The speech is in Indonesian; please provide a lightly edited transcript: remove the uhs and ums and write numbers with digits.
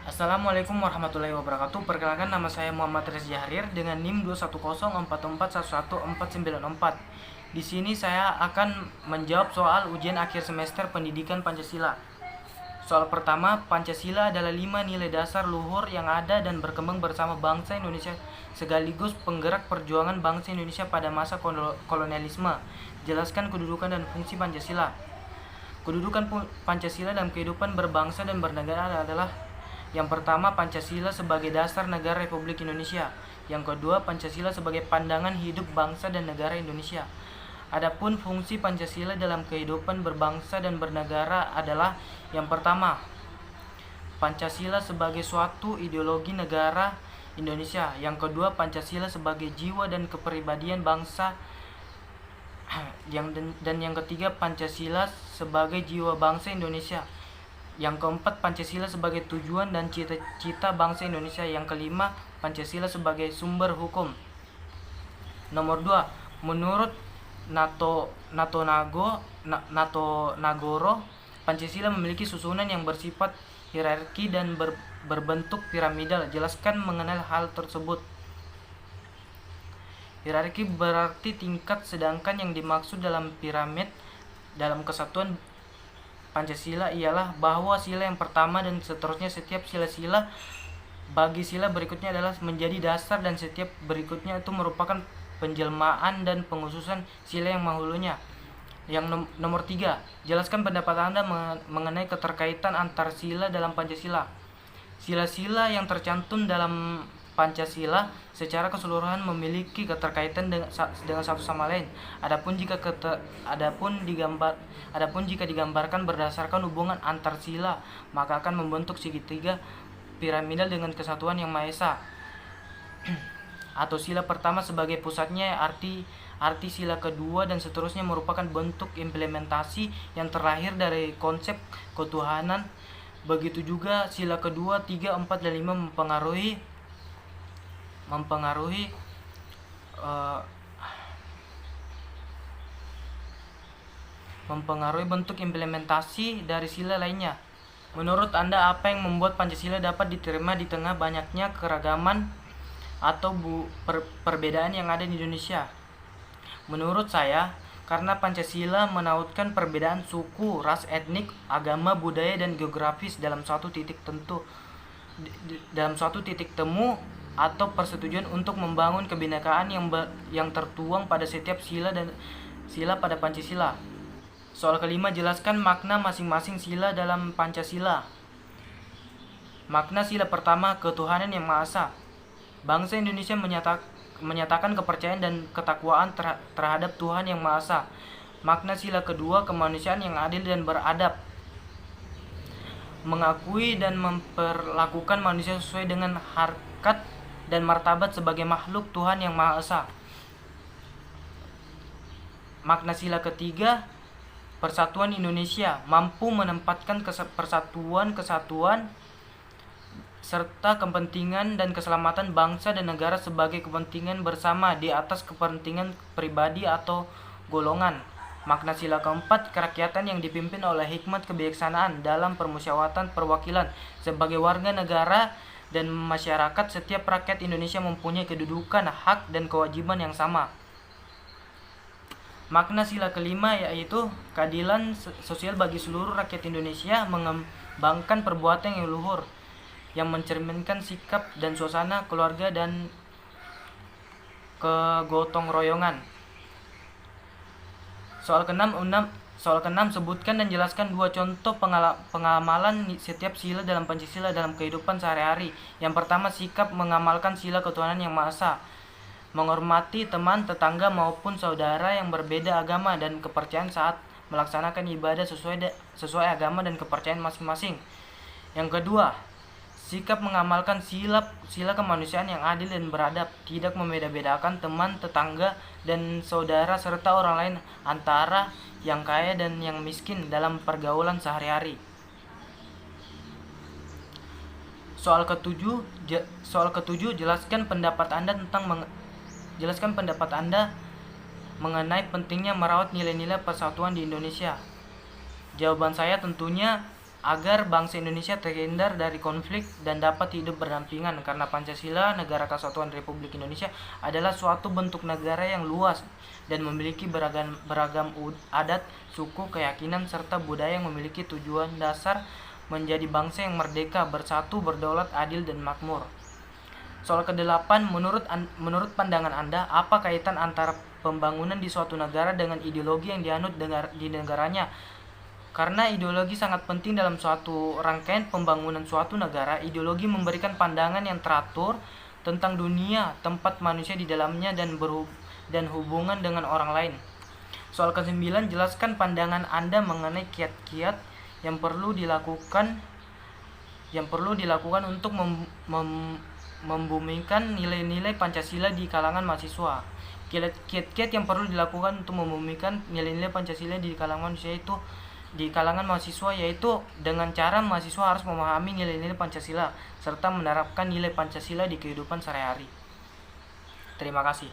Assalamualaikum warahmatullahi wabarakatuh. Perkenalkan, nama saya Muhammad Reza Jahrir dengan NIM 21044111494. Di sini saya akan menjawab soal ujian akhir semester pendidikan Pancasila. Soal pertama, Pancasila adalah 5 nilai dasar luhur yang ada dan berkembang bersama bangsa Indonesia sekaligus penggerak perjuangan bangsa Indonesia pada masa kolonialisme. Jelaskan kedudukan dan fungsi Pancasila. Kedudukan Pancasila dalam kehidupan berbangsa dan bernegara adalah: yang pertama, Pancasila sebagai dasar negara Republik Indonesia. Yang kedua, Pancasila sebagai pandangan hidup bangsa dan negara Indonesia. Adapun fungsi Pancasila dalam kehidupan berbangsa dan bernegara adalah: yang pertama, Pancasila sebagai suatu ideologi negara Indonesia. Yang kedua, Pancasila sebagai jiwa dan kepribadian bangsa. Dan yang ketiga, Pancasila sebagai jiwa bangsa Indonesia. Yang keempat, Pancasila sebagai tujuan dan cita-cita bangsa Indonesia. Yang kelima, Pancasila sebagai sumber hukum. Nomor 2, menurut Nagoro, Pancasila memiliki susunan yang bersifat hierarki dan berbentuk piramidal. Jelaskan mengenai hal tersebut. Hierarki berarti tingkat, sedangkan yang dimaksud dalam piramid dalam kesatuan Pancasila ialah bahwa sila yang pertama dan seterusnya setiap sila-sila bagi sila berikutnya adalah menjadi dasar, dan setiap berikutnya itu merupakan penjelmaan dan pengususan sila yang mahulunya. Yang nomor 3, jelaskan pendapat Anda mengenai keterkaitan antar sila dalam Pancasila. Sila-sila yang tercantum dalam Pancasila secara keseluruhan memiliki keterkaitan dengan satu sama lain. Adapun jika digambarkan berdasarkan hubungan antar sila, maka akan membentuk segitiga piramidal dengan kesatuan yang Maha Esa. Atau sila pertama sebagai pusatnya, arti sila kedua dan seterusnya merupakan bentuk implementasi yang terlahir dari konsep ketuhanan. Begitu juga sila kedua, 3, 4, dan 5 mempengaruhi bentuk implementasi dari sila lainnya. Menurut Anda, apa yang membuat Pancasila dapat diterima di tengah banyaknya keragaman atau perbedaan yang ada di Indonesia? Menurut saya, karena Pancasila menautkan perbedaan suku, ras, etnik, agama, budaya, dan geografis dalam suatu titik temu atau persetujuan untuk membangun kebinekaan yang tertuang pada setiap sila pada Pancasila. Soal kelima, jelaskan makna masing-masing sila dalam Pancasila. Makna sila pertama, ketuhanan yang Maha Esa. Bangsa Indonesia menyatakan kepercayaan dan ketakwaan terhadap Tuhan yang Maha Esa. Makna sila kedua, kemanusiaan yang adil dan beradab. Mengakui dan memperlakukan manusia sesuai dengan harkat dan martabat sebagai makhluk Tuhan yang Maha Esa. Makna sila ketiga, persatuan Indonesia, mampu menempatkan kesatuan serta kepentingan dan keselamatan bangsa dan negara sebagai kepentingan bersama di atas kepentingan pribadi atau golongan. Makna sila keempat, kerakyatan yang dipimpin oleh hikmat kebijaksanaan dalam permusyawaratan perwakilan. Sebagai warga negara dan masyarakat, setiap rakyat Indonesia mempunyai kedudukan, hak, dan kewajiban yang sama. Makna sila kelima yaitu keadilan sosial bagi seluruh rakyat Indonesia, mengembangkan perbuatan yang luhur yang mencerminkan sikap dan suasana keluarga dan kegotong royongan. Soal keenam, sebutkan dan jelaskan 2 contoh pengamalan setiap sila dalam Pancasila dalam kehidupan sehari-hari. Yang pertama, sikap mengamalkan sila ketuhanan yang Maha Esa, menghormati teman, tetangga maupun saudara yang berbeda agama dan kepercayaan saat melaksanakan ibadah sesuai agama dan kepercayaan masing-masing. Yang kedua, sikap mengamalkan sila kemanusiaan yang adil dan beradab, tidak membeda-bedakan teman, tetangga, dan saudara serta orang lain antara yang kaya dan yang miskin dalam pergaulan sehari-hari. Soal ketujuh, jelaskan pendapat Anda mengenai pentingnya merawat nilai-nilai persatuan di Indonesia. Jawaban saya tentunya agar bangsa Indonesia terhindar dari konflik dan dapat hidup berdampingan, karena Pancasila, Negara Kesatuan Republik Indonesia, adalah suatu bentuk negara yang luas dan memiliki beragam adat, suku, keyakinan, serta budaya yang memiliki tujuan dasar menjadi bangsa yang merdeka, bersatu, berdaulat, adil, dan makmur. Soal ke-8, menurut pandangan Anda, apa kaitan antara pembangunan di suatu negara dengan ideologi yang dianut di negaranya? Karena ideologi sangat penting dalam suatu rangkaian pembangunan suatu negara. Ideologi memberikan pandangan yang teratur tentang dunia, tempat manusia di dalamnya, dan hubungan dengan orang lain. Soal ke-9, jelaskan pandangan Anda mengenai kiat-kiat yang perlu dilakukan untuk membumikan nilai-nilai Pancasila di kalangan mahasiswa. Kiat-kiat yang perlu dilakukan untuk membumikan nilai-nilai Pancasila di kalangan mahasiswa yaitu dengan cara mahasiswa harus memahami nilai-nilai Pancasila serta menerapkan nilai Pancasila di kehidupan sehari-hari. Terima kasih.